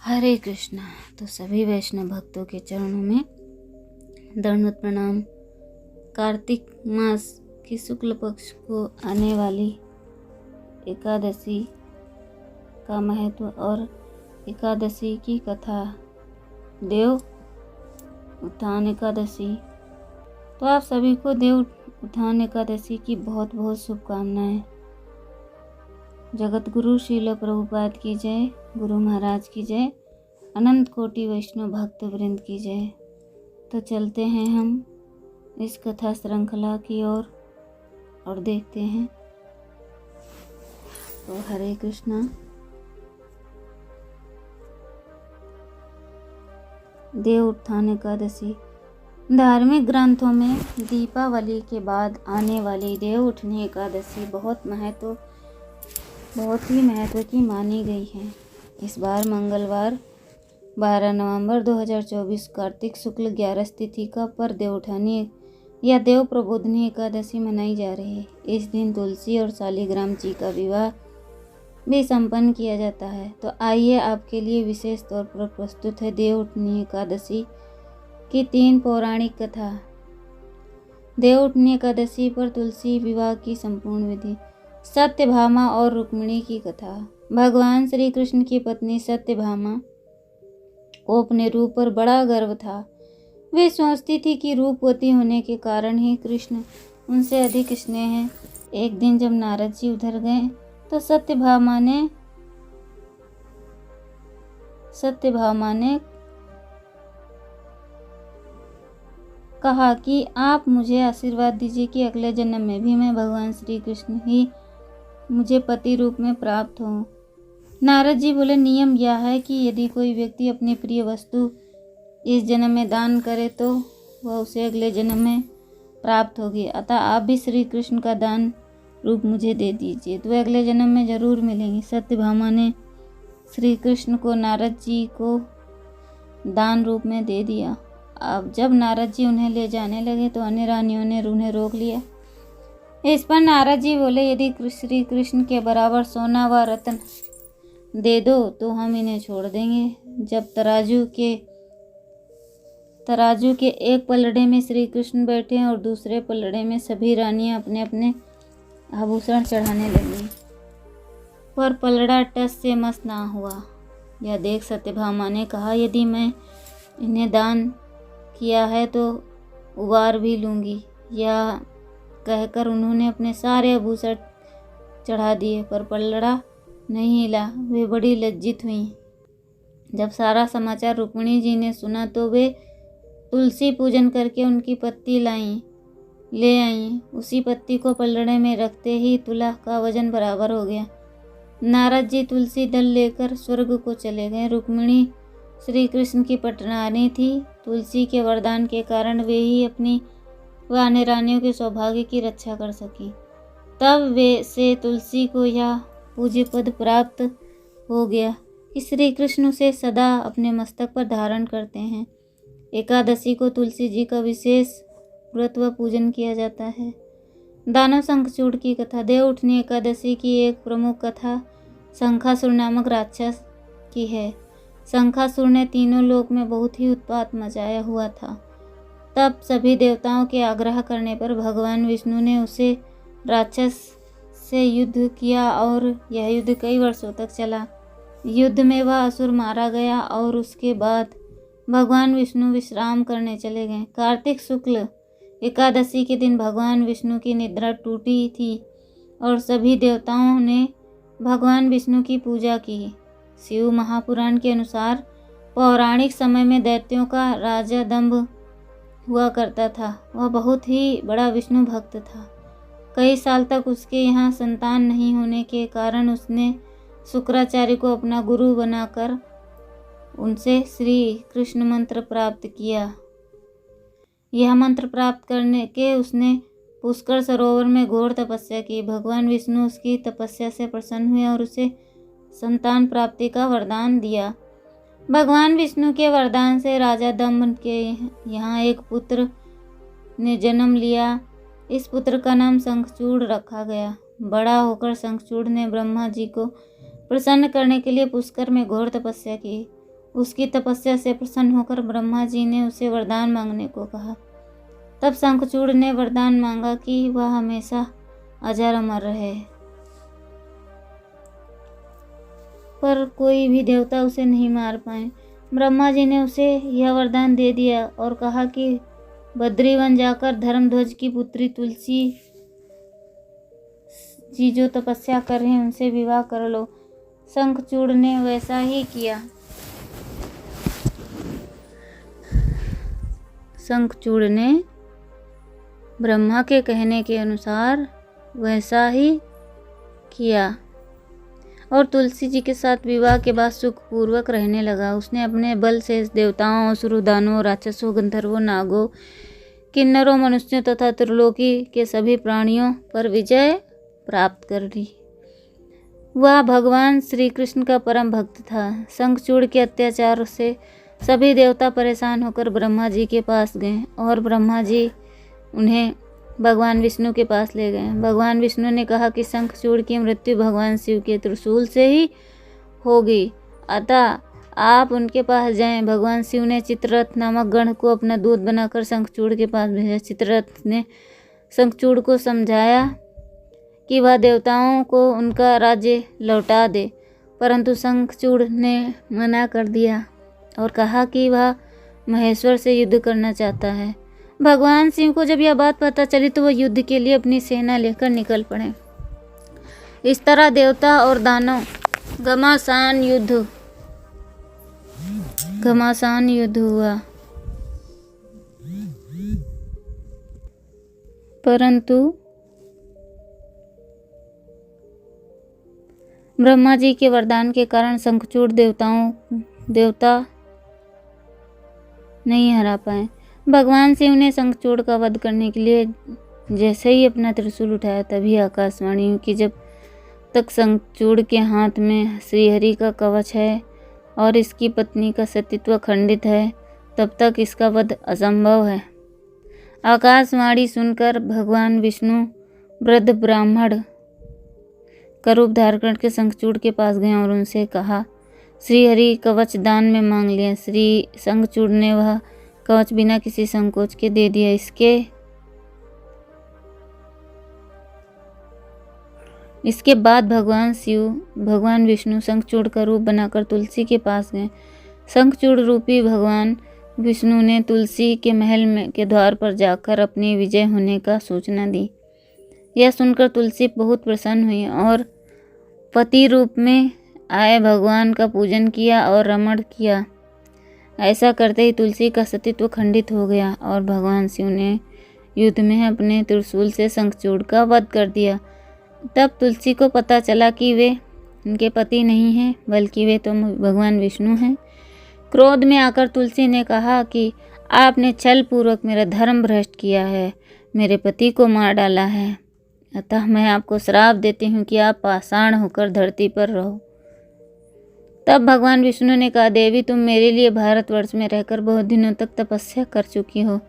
हरे कृष्णा। तो सभी वैष्णव भक्तों के चरणों में दंडवत प्रणाम। कार्तिक मास की शुक्ल पक्ष को आने वाली एकादशी का महत्व और एकादशी की कथा, देव उत्थान एकादशी। तो आप सभी को देव उत्थान एकादशी की बहुत बहुत शुभकामनाएं। जगत गुरु श्रील प्रभुपाद की जय, गुरु महाराज की जय, अनंत कोटि वैष्णव भक्त वृंद की जय। तो चलते हैं हम इस कथा श्रृंखला की ओर और देखते हैं। तो हरे कृष्णा। देव उत्थान एकादशी। धार्मिक ग्रंथों में दीपावली के बाद आने वाली देव उठनी एकादशी बहुत ही महत्व की मानी गई है। इस बार मंगलवार 12 नवंबर 2024 कार्तिक शुक्ल 11 तिथि का पर देव उठानी या देव प्रबोधनी एकादशी मनाई जा रही है। इस दिन तुलसी और शालिग्राम जी का विवाह भी संपन्न किया जाता है। तो आइए आपके लिए विशेष तौर पर प्रस्तुत है देव उठनी एकादशी की 3 पौराणिक कथा। देव उठनी एकादशी पर तुलसी विवाह की संपूर्ण विधि। सत्यभामा और रुक्मिणी की कथा। भगवान श्री कृष्ण की पत्नी सत्यभामा को अपने रूप पर बड़ा गर्व था। वे सोचती थी कि रूपवती होने के कारण ही कृष्ण उनसे अधिक स्नेह है। एक दिन जब नारद जी उधर गए तो सत्यभामा ने कहा कि आप मुझे आशीर्वाद दीजिए कि अगले जन्म में भी मैं भगवान श्री कृष्ण ही मुझे पति रूप में प्राप्त हो। नारद जी बोले, नियम यह है कि यदि कोई व्यक्ति अपनी प्रिय वस्तु इस जन्म में दान करे तो वह उसे अगले जन्म में प्राप्त होगी। अतः आप भी श्री कृष्ण का दान रूप मुझे दे दीजिए, तो अगले जन्म में जरूर मिलेंगे। सत्यभामा ने श्री कृष्ण को नारद जी को दान रूप में दे दिया। अब जब नारद जी उन्हें ले जाने लगे तो अन्य रानियों ने उन्हें रोक लिया। इस पर नारद जी बोले, यदि श्री कृष्ण के बराबर सोना व रत्न दे दो तो हम इन्हें छोड़ देंगे। जब तराजू के एक पलड़े में श्री कृष्ण बैठे और दूसरे पलड़े में सभी रानियां अपने अपने आभूषण चढ़ाने लगी, पर पलड़ा टस से मस ना हुआ। यह देख सत्यभामा ने कहा, यदि मैं इन्हें दान किया है तो उबार भी लूँगी। यह कहकर उन्होंने अपने सारे आभूषण चढ़ा दिए, पर पलड़ा नहीं हिला। वे बड़ी लज्जित हुईं। जब सारा समाचार रुक्मिणी जी ने सुना तो वे तुलसी पूजन करके उनकी पत्ती ले आईं। उसी पत्ती को पलड़े में रखते ही तुला का वजन बराबर हो गया। नारद जी तुलसी दल लेकर स्वर्ग को चले गए। रुक्मिणी श्री कृष्ण की पटरानी थी। तुलसी के वरदान के कारण वे ही अपनी व अन्य रानियों के सौभाग्य की रक्षा कर सकी। तब वे से तुलसी को यह पूज्य पद प्राप्त हो गया कि श्री कृष्ण उसे सदा अपने मस्तक पर धारण करते हैं। एकादशी को तुलसी जी का विशेष व्रत व पूजन किया जाता है। दानव शंखचूड़ की कथा। देव उठनी एकादशी की एक प्रमुख कथा शंखासुर नामक राक्षस की है। शंखासुर ने तीनों लोक में बहुत ही उत्पात मचाया हुआ था। तब सभी देवताओं के आग्रह करने पर भगवान विष्णु ने उसे राक्षस से युद्ध किया और यह युद्ध कई वर्षों तक चला। युद्ध में वह असुर मारा गया और उसके बाद भगवान विष्णु विश्राम करने चले गए। कार्तिक शुक्ल एकादशी के दिन भगवान विष्णु की निद्रा टूटी थी और सभी देवताओं ने भगवान विष्णु की पूजा की। शिव महापुराण के अनुसार पौराणिक समय में दैत्यों का राजा दंभ हुआ करता था। वह बहुत ही बड़ा विष्णु भक्त था। कई साल तक उसके यहाँ संतान नहीं होने के कारण उसने शुक्राचार्य को अपना गुरु बनाकर उनसे श्री कृष्ण मंत्र प्राप्त किया। यह मंत्र प्राप्त करने के उसने पुष्कर सरोवर में घोर तपस्या की। भगवान विष्णु उसकी तपस्या से प्रसन्न हुए और उसे संतान प्राप्ति का वरदान दिया। भगवान विष्णु के वरदान से राजा दंभ के यहाँ एक पुत्र ने जन्म लिया। इस पुत्र का नाम शंखचूड़ रखा गया। बड़ा होकर शंखचूड़ ने ब्रह्मा जी को प्रसन्न करने के लिए पुष्कर में घोर तपस्या की। उसकी तपस्या से प्रसन्न होकर ब्रह्मा जी ने उसे वरदान मांगने को कहा। तब शंखचूड़ ने वरदान मांगा कि वह हमेशा अजर अमर रहे, पर कोई भी देवता उसे नहीं मार पाए। ब्रह्मा जी ने उसे यह वरदान दे दिया और कहा कि बद्रीवन जाकर धर्मध्वज की पुत्री तुलसी जी जो तपस्या कर रहे हैं उनसे विवाह कर लो। शंखचूड़ ने वैसा ही किया। शंखचूड़ ने ब्रह्मा के कहने के अनुसार वैसा ही किया और तुलसी जी के साथ विवाह के बाद सुखपूर्वक रहने लगा। उसने अपने बल से देवताओं, असुरों, दानवों, राक्षसों, गंधर्वों, नागों, किन्नरों, मनुष्यों तथा त्रिलोकी के सभी प्राणियों पर विजय प्राप्त कर ली। वह भगवान श्री कृष्ण का परम भक्त था। शंखचूड़ के अत्याचार से सभी देवता परेशान होकर ब्रह्मा जी के पास गए और ब्रह्मा जी उन्हें भगवान विष्णु के पास ले गए। भगवान विष्णु ने कहा कि शंखचूड़ की मृत्यु भगवान शिव के त्रिशूल से ही होगी, अतः आप उनके पास जाएं। भगवान शिव ने चित्ररथ नामक गण को अपना दूत बनाकर शंखचूड़ के पास भेजा। चित्ररथ ने शंखचूड़ को समझाया कि वह देवताओं को उनका राज्य लौटा दे, परंतु शंखचूड़ ने मना कर दिया और कहा कि वह महेश्वर से युद्ध करना चाहता है। भगवान शिव को जब यह बात पता चली तो वह युद्ध के लिए अपनी सेना लेकर निकल पड़े। इस तरह देवता और दानव घमासान युद्ध हुआ, परंतु ब्रह्मा जी के वरदान के कारण शंखचूड़ देवता नहीं हरा पाए। भगवान शिव ने शंखचूड़ का वध करने के लिए जैसे ही अपना त्रिशूल उठाया तभी आकाशवाणी हुई कि जब तक शंखचूड़ के हाथ में श्रीहरि का कवच है और इसकी पत्नी का सतीत्व खंडित है तब तक इसका वध असंभव है। आकाशवाणी सुनकर भगवान विष्णु वृद्ध ब्राह्मण का रूप धारण करके शंखचूड़ के पास गए और उनसे कहा, श्रीहरि कवच दान में मांग लिया। श्री शंखचूड़ ने वह कवच बिना किसी संकोच के दे दिया। इसके बाद भगवान विष्णु शंखचूड़ का रूप बनाकर तुलसी के पास गए। शंखचूड़ रूपी भगवान विष्णु ने तुलसी के महल के द्वार पर जाकर अपनी विजय होने का सूचना दी। यह सुनकर तुलसी बहुत प्रसन्न हुई और पति रूप में आए भगवान का पूजन किया और रमण किया। ऐसा करते ही तुलसी का सतीत्व खंडित हो गया और भगवान शिव ने युद्ध में अपने त्रिशूल से शंखचूड़ का वध कर दिया। तब तुलसी को पता चला कि वे उनके पति नहीं हैं बल्कि वे तो भगवान विष्णु हैं। क्रोध में आकर तुलसी ने कहा कि आपने छल पूर्वक मेरा धर्म भ्रष्ट किया है, मेरे पति को मार डाला है, अतः मैं आपको श्राप देती हूँ कि आप पाषाण होकर धरती पर रहो। तब भगवान विष्णु ने कहा, देवी तुम मेरे लिए भारतवर्ष में रहकर बहुत दिनों तक तपस्या कर चुकी हो।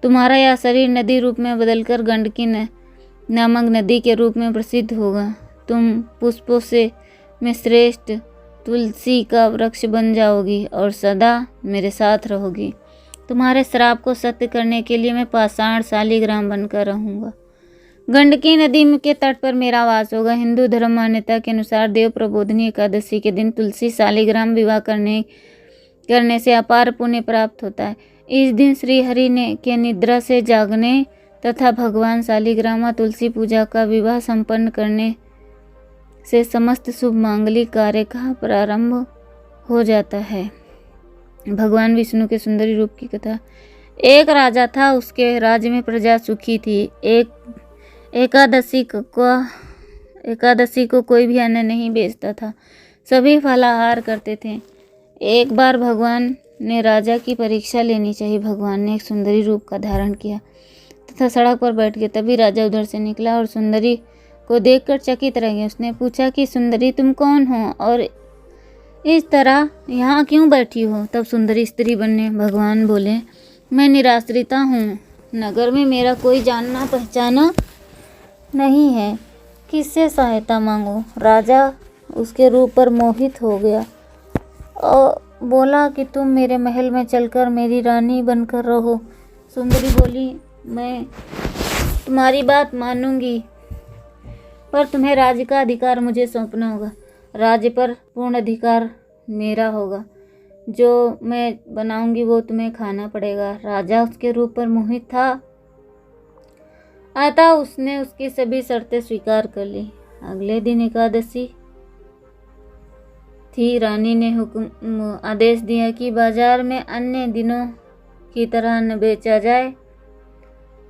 तुम्हारा यह शरीर नदी रूप में बदलकर गंडकी नामक नदी के रूप में प्रसिद्ध होगा। तुम पुष्पों में श्रेष्ठ तुलसी का वृक्ष बन जाओगी और सदा मेरे साथ रहोगी। तुम्हारे श्राप को सत्य करने के लिए मैं पाषाण शालिग्राम बनकर रहूँगा। गंडकी नदी के तट पर मेरा वास होगा। हिंदू धर्म मान्यता के अनुसार देव प्रबोधिनी एकादशी के दिन तुलसी शालिग्राम विवाह करने से अपार पुण्य प्राप्त होता है। इस दिन श्री हरि के निद्रा से जागने तथा भगवान शालिग्राम तुलसी पूजा का विवाह संपन्न करने से समस्त शुभ मांगलिक कार्य का प्रारंभ हो जाता है। भगवान विष्णु के सुंदरी रूप की कथा। एक राजा था, उसके राज्य में प्रजा सुखी थी। एकादशी को कोई भी अन्न नहीं बेचता था, सभी फलाहार करते थे। एक बार भगवान ने राजा की परीक्षा लेनी चाहिए। भगवान ने एक सुंदरी रूप का धारण किया तथा सड़क पर बैठ गया। तभी राजा उधर से निकला और सुंदरी को देखकर चकित रह गया। उसने पूछा कि सुंदरी तुम कौन हो और इस तरह यहाँ क्यों बैठी हो? तब सुंदरी स्त्री बनने भगवान बोले, मैं निराश्रिता हूँ, नगर में मेरा कोई जानना पहचाना नहीं है, किससे सहायता मांगो? राजा उसके रूप पर मोहित हो गया बोला कि तुम मेरे महल में चलकर मेरी रानी बनकर रहो। सुंदरी बोली, मैं तुम्हारी बात मानूंगी, पर तुम्हें राज्य का अधिकार मुझे सौंपना होगा। राज्य पर पूर्ण अधिकार मेरा होगा। जो मैं बनाऊंगी वो तुम्हें खाना पड़ेगा। राजा उसके रूप पर मोहित था, अतः उसने उसकी सभी शर्तें स्वीकार कर ली। अगले दिन एकादशी थी। रानी ने आदेश दिया कि बाजार में अन्य दिनों की तरह न बेचा जाए।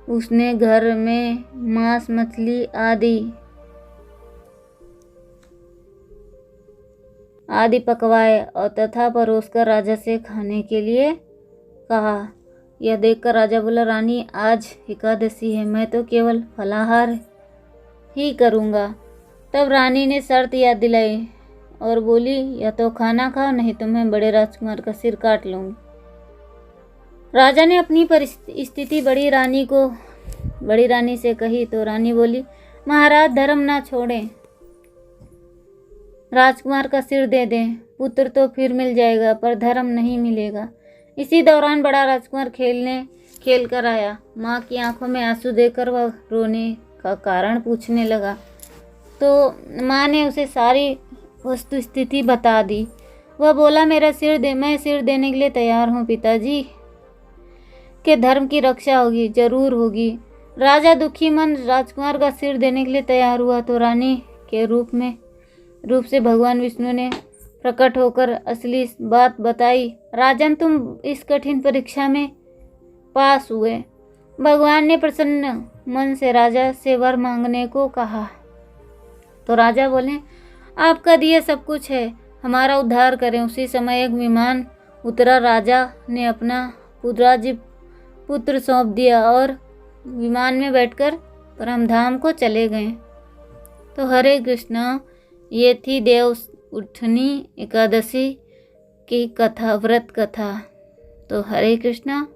उसने घर में मांस, मछली आदि पकवाए और तथा परोसकर राजा से खाने के लिए कहा। यह देखकर राजा बोला, रानी आज एकादशी है, मैं तो केवल फलाहार ही करूँगा। तब रानी ने शर्त याद दिलाई और बोली, या तो खाना खाओ, नहीं तो मैं बड़े राजकुमार का सिर काट लूँगी। राजा ने अपनी परिस्थिति बड़ी रानी से कही तो रानी बोली, महाराज धर्म ना छोड़ें, राजकुमार का सिर दे दें। पुत्र तो फिर मिल जाएगा पर धर्म नहीं मिलेगा। इसी दौरान बड़ा राजकुमार खेल कर आया। माँ की आंखों में आंसू देकर वह रोने का कारण पूछने लगा तो माँ ने उसे सारी वस्तु स्थिति बता दी। वह बोला, मैं सिर देने के लिए तैयार हूँ पिताजी के धर्म की रक्षा होगी, जरूर होगी। राजा दुखी मन राजकुमार का सिर देने के लिए तैयार हुआ तो रानी के रूप से भगवान विष्णु ने प्रकट होकर असली बात बताई। राजन, तुम इस कठिन परीक्षा में पास हुए। भगवान ने प्रसन्न मन से राजा से वर मांगने को कहा तो राजा बोले, आपका दिया सब कुछ है, हमारा उद्धार करें। उसी समय एक विमान उतरा। राजा ने अपना पुत्र सौंप दिया और विमान में बैठकर परमधाम को चले गए। तो हरे कृष्णा, ये थी देव उठनी एकादशी की कथा, व्रत कथा। तो हरे कृष्णा।